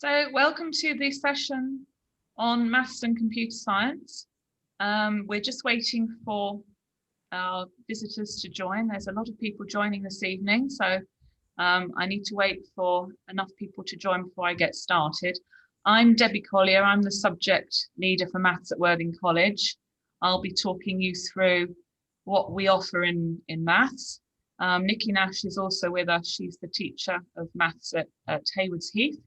So welcome to the session on maths and computer science. We're just waiting for our visitors to join. There's a lot of people joining this evening, so I need to wait for enough people to join before I get started. I'm Debbie Collier. I'm the subject leader for maths at Worthing College. I'll be talking you through what we offer in maths. Nikki Nash is also with us. She's the teacher of maths at Haywards Heath.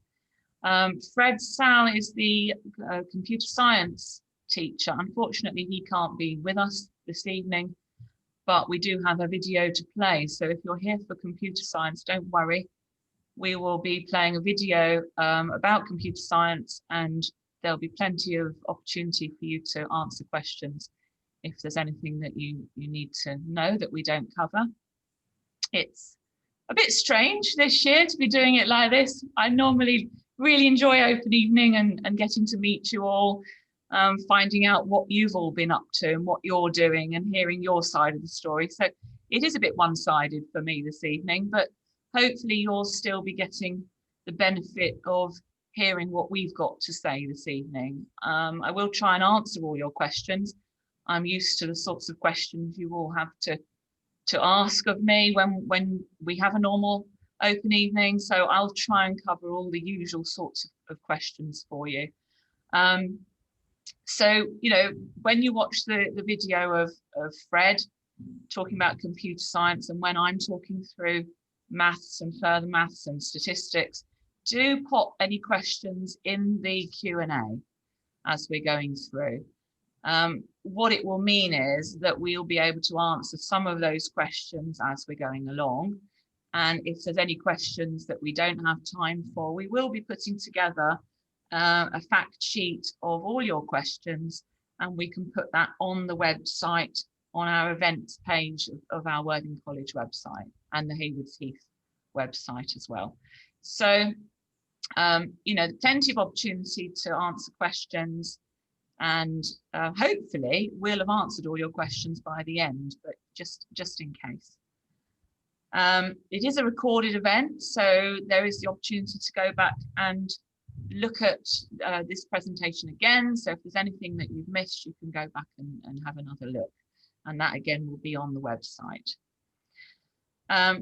Fred Sal is the computer science teacher. Unfortunately, he can't be with us this evening, but we do have a video to play. So if you're here for computer science, don't worry. We will be playing a video about computer science, and there'll be plenty of opportunity for you to answer questions if there's anything that you need to know that we don't cover. It's a bit strange this year to be doing it like this. I normally really enjoy open evening and getting to meet you all, finding out what you've all been up to and what you're doing and hearing your side of the story. So it is a bit one-sided for me this evening, but hopefully you'll still be getting the benefit of hearing what we've got to say this evening. I will try and answer all your questions. I'm used to the sorts of questions you all have to ask of me when we have a normal open evening, so I'll try and cover all the usual sorts of questions for you. So, you know, when you watch the video of Fred talking about computer science, and when I'm talking through maths and further maths and statistics, do pop any questions in the Q&A as we're going through. What it will mean is that we'll be able to answer some of those questions as we're going along. And if there's any questions that we don't have time for, we will be putting together a fact sheet of all your questions, and we can put that on the website, on our events page of our Worthing College website and the Haywards Heath website as well. So, you know, plenty of opportunity to answer questions, and hopefully we'll have answered all your questions by the end, but just in case. It is a recorded event, so there is the opportunity to go back and look at this presentation again. So if there's anything that you've missed, you can go back and have another look, and that again will be on the website.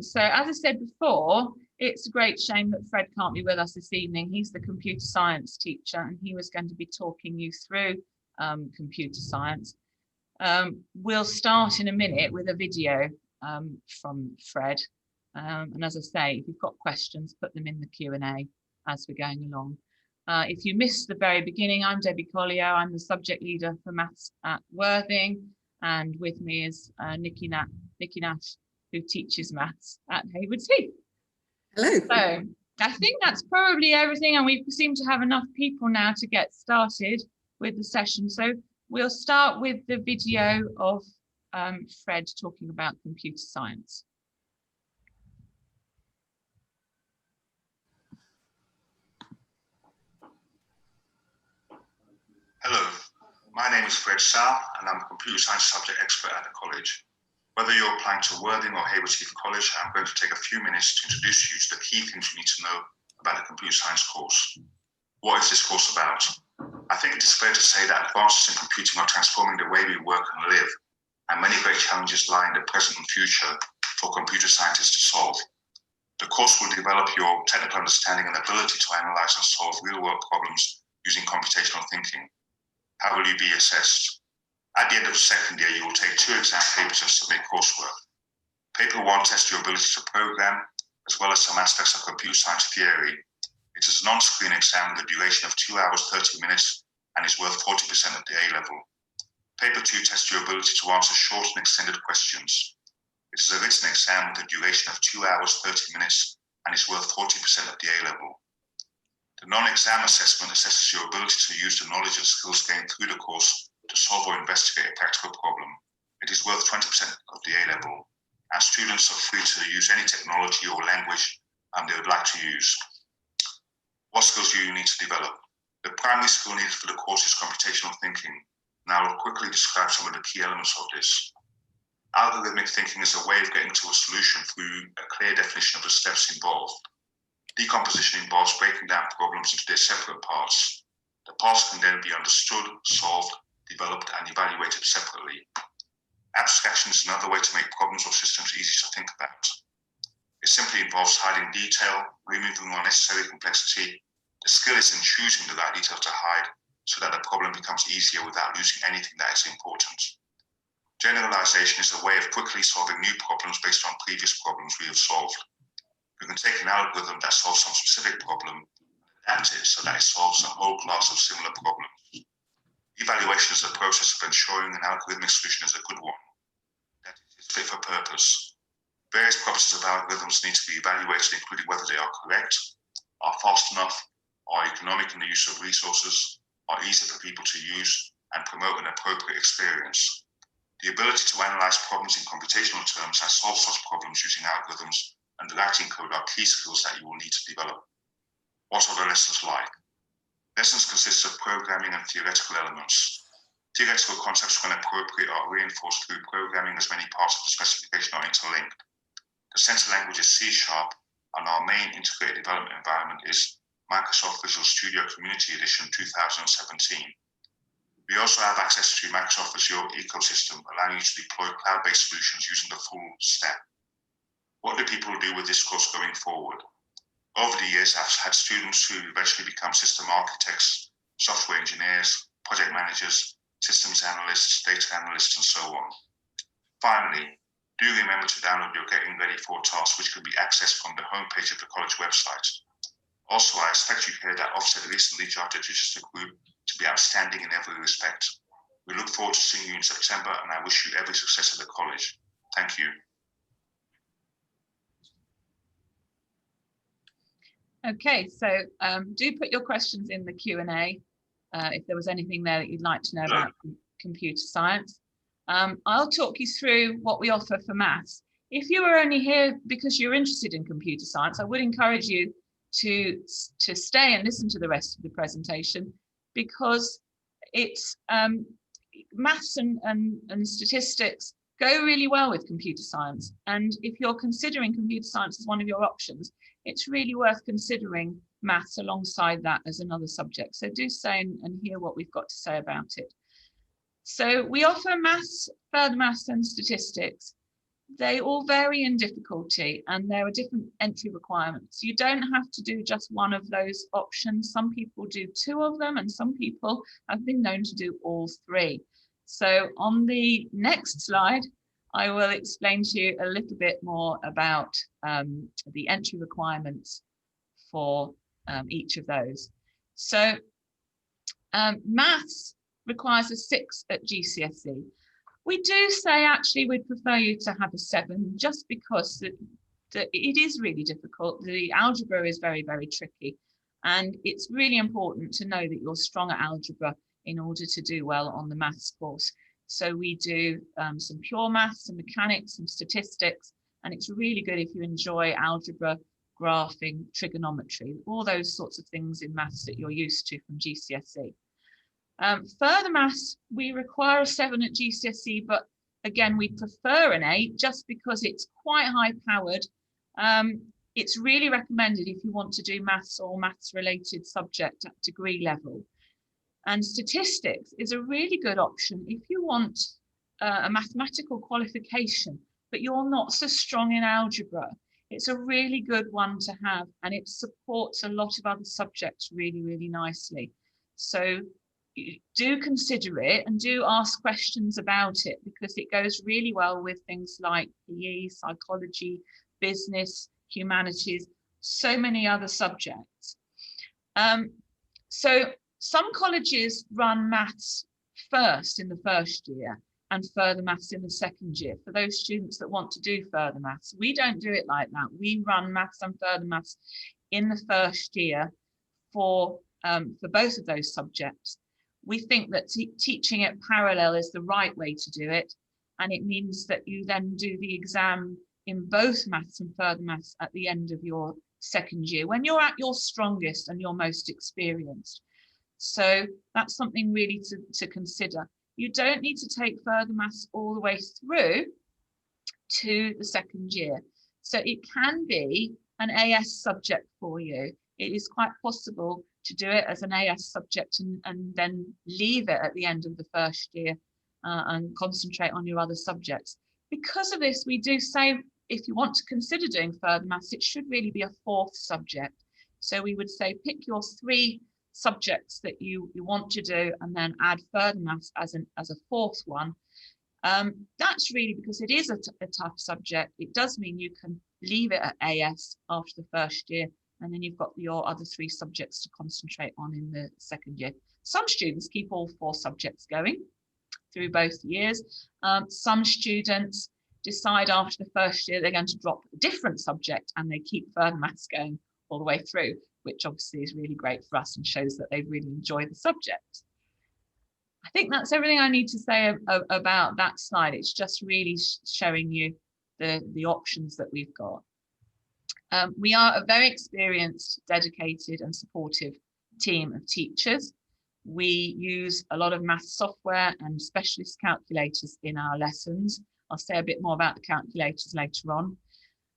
So as I said before, it's a great shame that Fred can't be with us this evening. He's the computer science teacher, and he was going to be talking you through computer science. We'll start in a minute with a video from Fred. And as I say, if you've got questions, put them in the Q&A as we're going along. If you missed the very beginning, I'm Debbie Collier. I'm the subject leader for maths at Worthing, and with me is Nikki Nash, who teaches maths at Haywards Heath. Hello. So I think that's probably everything, and we seem to have enough people now to get started with the session. So we'll start with the video of Fred talking about computer science. Hello, my name is Fred Sal, and I'm a computer science subject expert at the college. Whether you're applying to Worthing or Haywards Heath College, I'm going to take a few minutes to introduce you to the key things you need to know about the computer science course. What is this course about? I think it is fair to say that advances in computing are transforming the way we work and live, and many great challenges lie in the present and future for computer scientists to solve. The course will develop your technical understanding and ability to analyze and solve real-world problems using computational thinking. How will you be assessed? At the end of the second year, you will take 2 exam papers and submit coursework. Paper 1 tests your ability to program, as well as some aspects of computer science theory. It is a non-screen exam with a duration of 2 hours, 30 minutes, and is worth 40% of the A-level. Paper 2 tests your ability to answer short and extended questions. It is a written exam with a duration of 2 hours, 30 minutes, and is worth 40% of the A-level. The non-exam assessment assesses your ability to use the knowledge and skills gained through the course to solve or investigate a practical problem. It is worth 20% of the A-level, and students are free to use any technology or language they would like to use. What skills do you need to develop? The primary skill needed for the course is computational thinking. Now I'll quickly describe some of the key elements of this. Algorithmic thinking is a way of getting to a solution through a clear definition of the steps involved. Decomposition involves breaking down problems into their separate parts. The parts can then be understood, solved, developed, and evaluated separately. Abstraction is another way to make problems or systems easy to think about. It simply involves hiding detail, removing unnecessary complexity. The skill is in choosing the right detail to hide so that the problem becomes easier without losing anything that is important. Generalization is a way of quickly solving new problems based on previous problems we have solved. You can take an algorithm that solves some specific problem and adapt it so that it solves a whole class of similar problems. Evaluation is the process of ensuring an algorithmic solution is a good one, that it is fit for purpose. Various properties of algorithms need to be evaluated, including whether they are correct, are fast enough, are economic in the use of resources, are easy for people to use, and promote an appropriate experience. The ability to analyze problems in computational terms and solve such problems using algorithms and writing code are key skills that you will need to develop. What are the lessons like? Lessons consist of programming and theoretical elements. Theoretical concepts, when appropriate, are reinforced through programming as many parts of the specification are interlinked. The center language is C#, and our main integrated development environment is Microsoft Visual Studio Community Edition 2017. We also have access to Microsoft Azure ecosystem, allowing you to deploy cloud-based solutions using the full stack. What do people do with this course going forward? Over the years, I've had students who eventually become system architects, software engineers, project managers, systems analysts, data analysts, and so on. Finally, do remember to download your Getting Ready for task, which can be accessed from the homepage of the college website. Also, I expect you to hear that Ofsted recently judged the Chichester group to be outstanding in every respect. We look forward to seeing you in September, and I wish you every success at the college. Thank you. Okay, so do put your questions in the Q&A if there was anything there that you'd like to know about computer science. I'll talk you through what we offer for maths. If you are only here because you're interested in computer science, I would encourage you to stay and listen to the rest of the presentation, because it's maths and statistics go really well with computer science. And if you're considering computer science as one of your options, it's really worth considering maths alongside that as another subject. So do stay and hear what we've got to say about it. So we offer maths, further maths and statistics. They all vary in difficulty and there are different entry requirements. You don't have to do just one of those options. Some people do two of them and some people have been known to do all three. So on the next slide, I will explain to you a little bit more about the entry requirements for each of those. So maths requires a 6 at GCSE. We do say actually we'd prefer you to have a 7 just because it is really difficult. The algebra is very, very tricky. And it's really important to know that you're strong at algebra in order to do well on the maths course. So we do some pure maths, some mechanics, some statistics, and it's really good if you enjoy algebra, graphing, trigonometry, all those sorts of things in maths that you're used to from GCSE. Further maths, we require a 7 at GCSE, but again, we prefer an 8 just because it's quite high powered. It's really recommended if you want to do maths or maths related subject at degree level. And statistics is a really good option if you want a mathematical qualification, but you're not so strong in algebra. It's a really good one to have, and it supports a lot of other subjects really, really nicely. So do consider it and do ask questions about it, because it goes really well with things like PE, psychology, business, humanities, so many other subjects. So some colleges run maths first in the first year and further maths in the second year for those students that want to do further maths. We don't do it like that. We run maths and further maths in the first year for both of those subjects. We think that teaching it parallel is the right way to do it, and it means that you then do the exam in both maths and further maths at the end of your second year when you're at your strongest and your most experienced. So that's something really to consider. You don't need to take further maths all the way through to the second year. So it can be an AS subject for you. It is quite possible to do it as an AS subject and then leave it at the end of the first year and concentrate on your other subjects. Because of this, we do say, if you want to consider doing further maths, it should really be a fourth subject. So we would say pick your 3 subjects that you want to do and then add further maths as a fourth one. That's really because it is a tough subject. It does mean you can leave it at AS after the first year, and then you've got your other 3 subjects to concentrate on in the second year. Some students keep all 4 subjects going through both years. Some students decide after the first year they're going to drop a different subject and they keep further maths going all the way through, which obviously is really great for us and shows that they really enjoy the subject. I think that's everything I need to say about that slide. It's just really showing you the options that we've got. We are a very experienced, dedicated and supportive team of teachers. We use a lot of math software and specialist calculators in our lessons. I'll say a bit more about the calculators later on.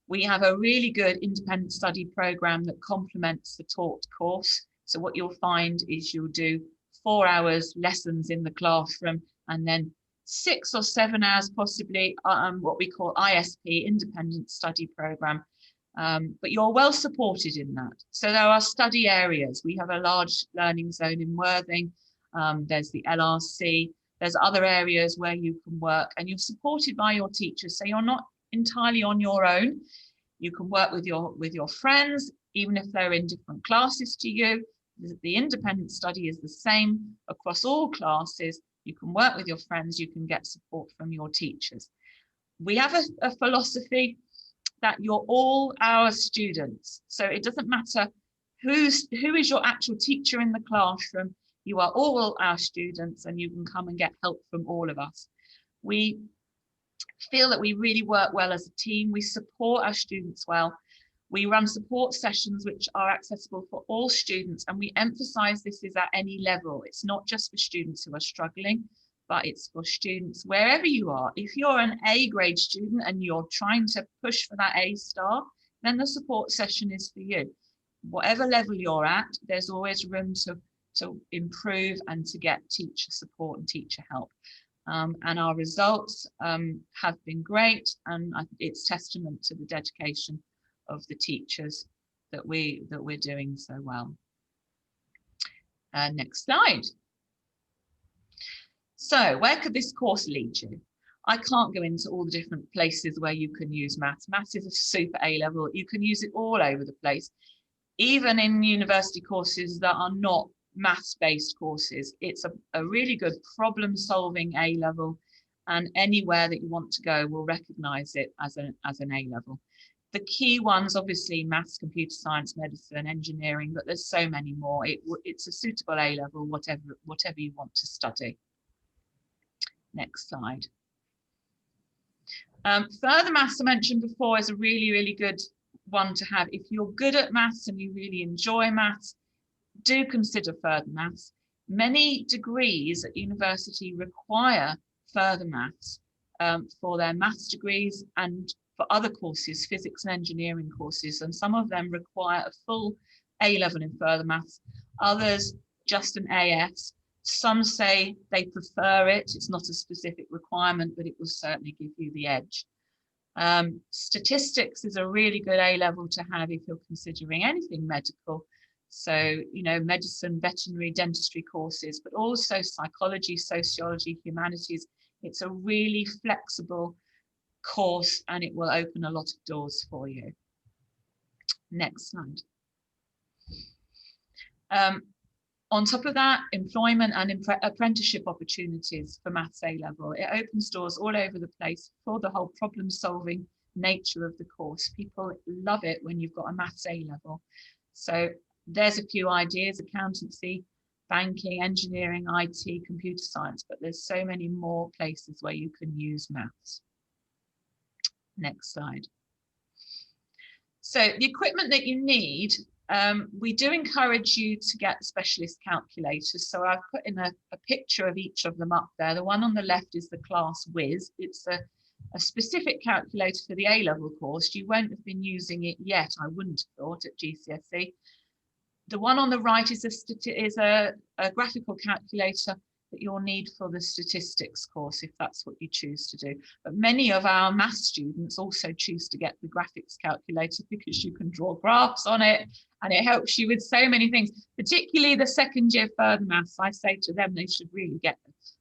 We have a really good independent study program that complements the taught course. So what you'll find is you'll do 4 hours lessons in the classroom and then 6 or 7 hours possibly what we call ISP, independent study program. But you're well supported in that. So there are study areas. We have a large learning zone in Worthing. There's the LRC. There's other areas where you can work and you're supported by your teachers. So you're not entirely on your own. You can work with your friends, even if they're in different classes to you. The independent study is the same across all classes. You can work with your friends. You can get support from your teachers. We have a philosophy that you're all our students. So it doesn't matter who is your actual teacher in the classroom. You are all our students and you can come and get help from all of us. We feel that we really work well as a team. We support our students well. We run support sessions which are accessible for all students, and we emphasize this is at any level. It's not just for students who are struggling, but it's for students wherever you are. If you're an A grade student and you're trying to push for that A star, then the support session is for you. Whatever level you're at, there's always room to improve and to get teacher support and teacher help. And our results have been great, and it's testament to the dedication of the teachers that we're doing so well. Next slide. So where could this course lead you? I can't go into all the different places where you can use maths. Maths is a super A level. You can use it all over the place, even in university courses that are not maths-based courses. It's a really good problem-solving A level, and anywhere that you want to go will recognise it as an A level. The key ones, obviously, maths, computer science, medicine, engineering, but there's so many more. It's a suitable A level, whatever you want to study. Next slide. Further maths, I mentioned before, is a really, really good one to have. If you're good at maths and you really enjoy maths, do consider further maths. Many degrees at university require further maths for their maths degrees and for other courses, physics and engineering courses, and some of them require a full A level in further maths, others just an AS. Some say they prefer it. It's not a specific requirement, but it will certainly give you the edge. Statistics is a really good A level to have if you're considering anything medical. So, you know, medicine, veterinary, dentistry courses, but also psychology, sociology, humanities. It's a really flexible course and it will open a lot of doors for you. Next slide. On top of that, employment and apprenticeship opportunities for Maths A level. It opens doors all over the place for the whole problem-solving nature of the course. People love it when you've got a Maths A level. So there's a few ideas: accountancy, banking, engineering, IT, computer science, but there's so many more places where you can use maths. Next slide. So the equipment that you need, we do encourage you to get specialist calculators. So I've put in a picture of each of them up there. The one on the left is the Class Whiz. It's a specific calculator for the A-level course. You won't have been using it yet, I wouldn't have thought, at GCSE. The one on the right is a graphical calculator that you'll need for the statistics course, if that's what you choose to do. But many of our maths students also choose to get the graphics calculator because you can draw graphs on it and it helps you with so many things, particularly the second year further maths. I say to them, they should really get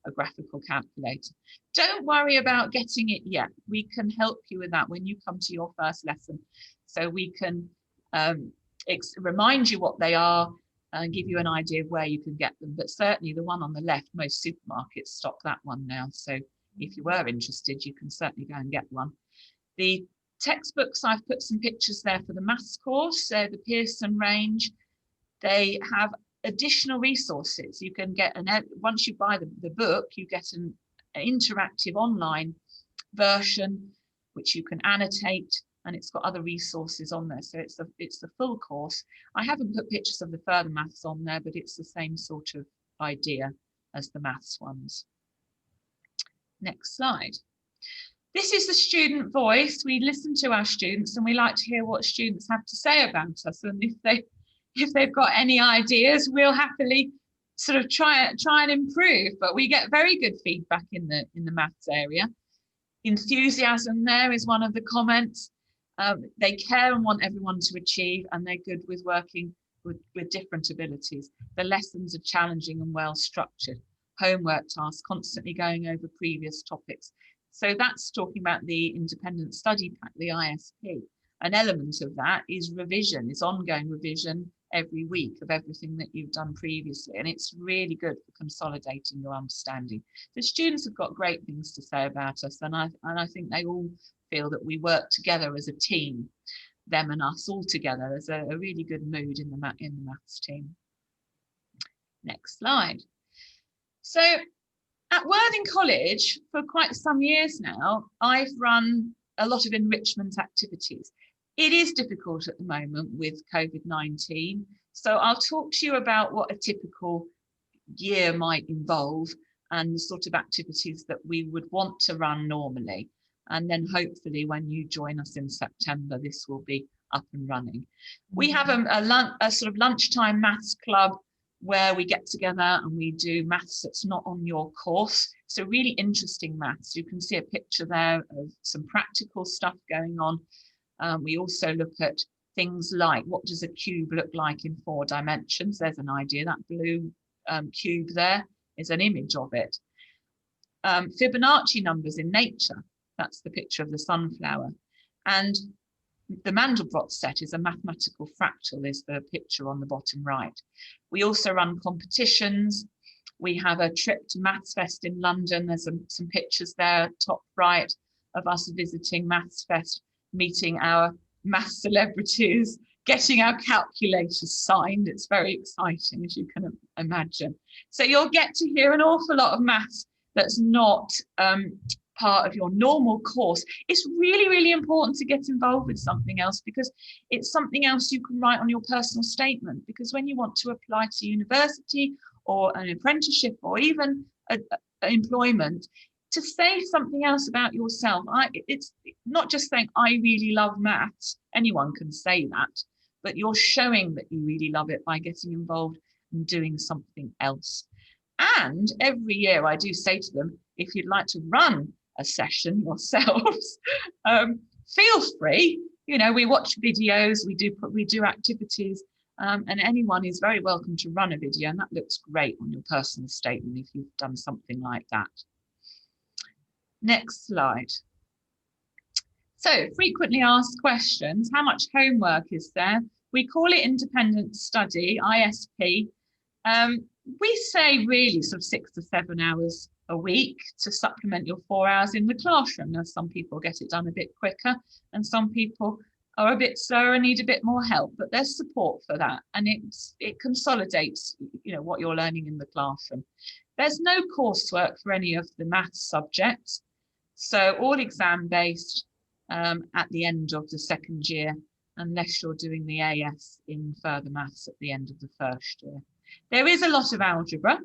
a graphical calculator. Don't worry about getting it yet. We can help you with that when you come to your first lesson. So we can remind you what they are and give you an idea of where you can get them. But certainly the one on the left, most supermarkets stock that one now. So if you were interested, you can certainly go and get one. The textbooks, I've put some pictures there for the maths course. So the Pearson range, they have additional resources. You can get once you buy the book, you get an interactive online version, which you can annotate, and it's got other resources on there. So it's the full course. I haven't put pictures of the further maths on there, but it's the same sort of idea as the maths ones. Next slide. This is the student voice. We listen to our students and we like to hear what students have to say about us. And if they've got any ideas, we'll happily sort of try and improve. But we get very good feedback in the maths area. Enthusiasm there is one of the comments. They care and want everyone to achieve, and they're good with working with different abilities. The lessons are challenging and well structured. Homework tasks, constantly going over previous topics. So that's talking about the independent study pack, the ISP. An element of that is revision, is ongoing revision every week of everything that you've done previously. And it's really good for consolidating your understanding. The students have got great things to say about us. And I think they all feel that we work together as a team, them and us all together. There's a really good mood in the maths team. Next slide. So at Worthing College, for quite some years now, I've run a lot of enrichment activities. It is difficult at the moment with COVID-19. So I'll talk to you about what a typical year might involve and the sort of activities that we would want to run normally. And then hopefully when you join us in September, this will be up and running. We have a sort of lunchtime maths club where we get together and we do maths that's not on your course. So really interesting maths. You can see a picture there of some practical stuff going on. We also look at things like, what does a cube look like in 4 dimensions? There's an idea. That blue cube there is an image of it. Fibonacci numbers in nature. That's the picture of the sunflower. And the Mandelbrot set is a mathematical fractal, is the picture on the bottom right. We also run competitions. We have a trip to Maths Fest in London. There's some pictures there, top right, of us visiting Maths Fest, meeting our math celebrities, getting our calculators signed. It's very exciting, as you can imagine. So you'll get to hear an awful lot of maths that's not part of your normal course. It's really, really important to get involved with something else, because it's something else you can write on your personal statement. Because when you want to apply to university or an apprenticeship or even employment, to say something else about yourself, it's not just saying, I really love maths. Anyone can say that, but you're showing that you really love it by getting involved and doing something else. And every year I do say to them, if you'd like to run a session yourselves, feel free. You know, we watch videos, we do activities, and anyone is very welcome to run a video, and that looks great on your personal statement if you've done something like that. Next slide. So, frequently asked questions. How much homework is there? We call it independent study, ISP. We say really sort of 6 to 7 hours a week to supplement your 4 hours in the classroom. Now, some people get it done a bit quicker and some people are a bit slower and need a bit more help, but there's support for that, and it consolidates, you know, what you're learning in the classroom. There's no coursework for any of the maths subjects, so all exam based at the end of the second year, unless you're doing the AS in further maths at the end of the first year. There is a lot of algebra.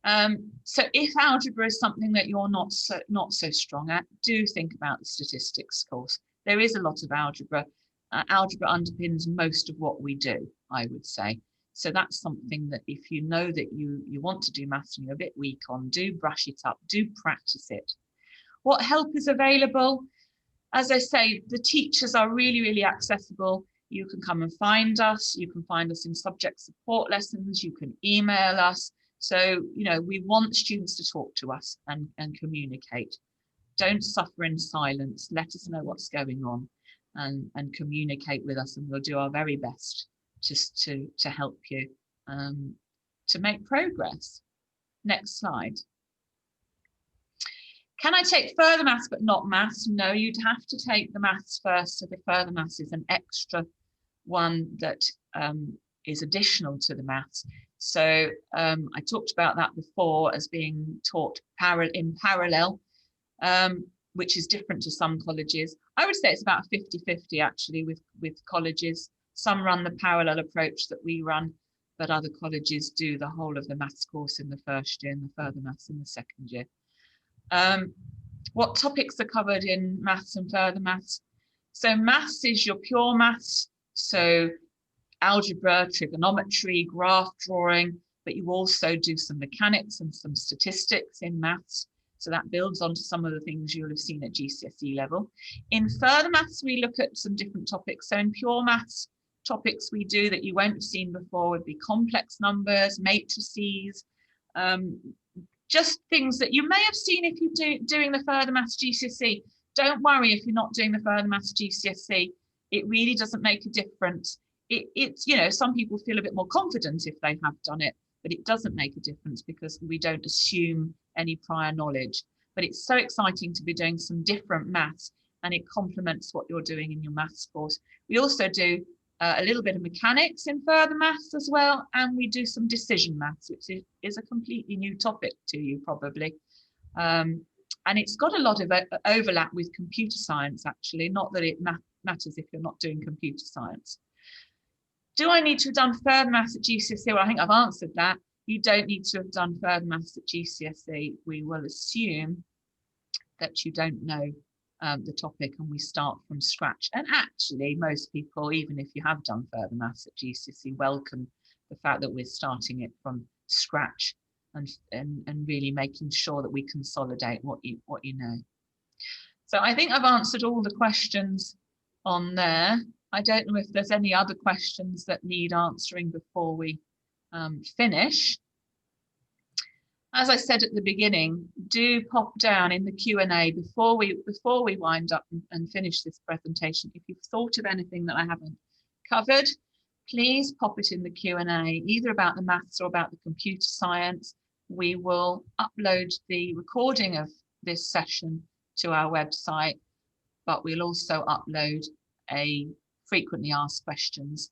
So if algebra is something that you're not so strong at, do think about the statistics course. There is a lot of algebra. Algebra underpins most of what we do, I would say. So that's something that if you know that you want to do maths and you're a bit weak on, do brush it up, do practice it. What help is available? As I say, the teachers are really, really accessible. You can come and find us. You can find us in subject support lessons. You can email us. So, we want students to talk to us and communicate. Don't suffer in silence. Let us know what's going on and communicate with us, and we'll do our very best just to help you to make progress. Next slide. Can I take further maths but not maths? No, you'd have to take the maths first. So the further maths is an extra one that is additional to the maths. So I talked about that before as being taught in parallel, which is different to some colleges. I would say it's about 50-50 actually with colleges. Some run the parallel approach that we run, but other colleges do the whole of the maths course in the first year and the further maths in the second year. What topics are covered in maths and further maths? So maths is your pure maths, so algebra, trigonometry, graph drawing, but you also do some mechanics and some statistics in maths. So that builds onto some of the things you'll have seen at GCSE level. In further maths, we look at some different topics. So in pure maths, topics we do that you won't have seen before would be complex numbers, matrices, just things that you may have seen if you're doing the further maths GCSE. Don't worry if you're not doing the further maths GCSE. It really doesn't make a difference. It's, some people feel a bit more confident if they have done it, but it doesn't make a difference because we don't assume any prior knowledge. But it's so exciting to be doing some different maths, and it complements what you're doing in your maths course. We also do a little bit of mechanics in further maths as well, and we do some decision maths, which is a completely new topic to you probably. And it's got a lot of overlap with computer science actually, not that it matters if you're not doing computer science. Do I need to have done further maths at GCSE? Well, I think I've answered that. You don't need to have done further maths at GCSE. We will assume that you don't know the topic and we start from scratch. And actually, most people, even if you have done further maths at GCSE, welcome the fact that we're starting it from scratch and really making sure that we consolidate what you know. So I think I've answered all the questions on there. I don't know if there's any other questions that need answering before we finish. As I said at the beginning, do pop down in the Q&A before we wind up and finish this presentation. If you've thought of anything that I haven't covered, please pop it in the Q&A, either about the maths or about the computer science. We will upload the recording of this session to our website, but we'll also upload a frequently asked questions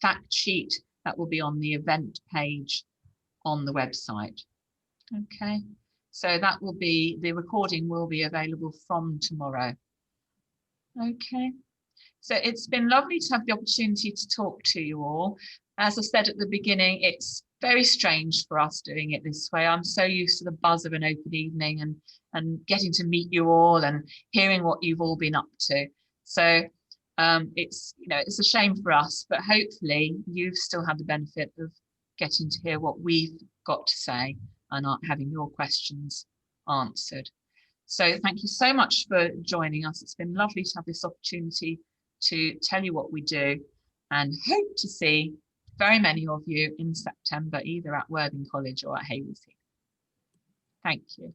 fact sheet that will be on the event page on the website. Okay, so that will be, the recording will be available from tomorrow. Okay, so it's been lovely to have the opportunity to talk to you all. As I said at the beginning, it's very strange for us doing it this way. I'm so used to the buzz of an open evening and getting to meet you all and hearing what you've all been up to. So it's a shame for us, but hopefully you've still had the benefit of getting to hear what we've got to say and having your questions answered. So thank you so much for joining us. It's been lovely to have this opportunity to tell you what we do, and hope to see very many of you in September, either at Worthing College or at Hayward. Thank you.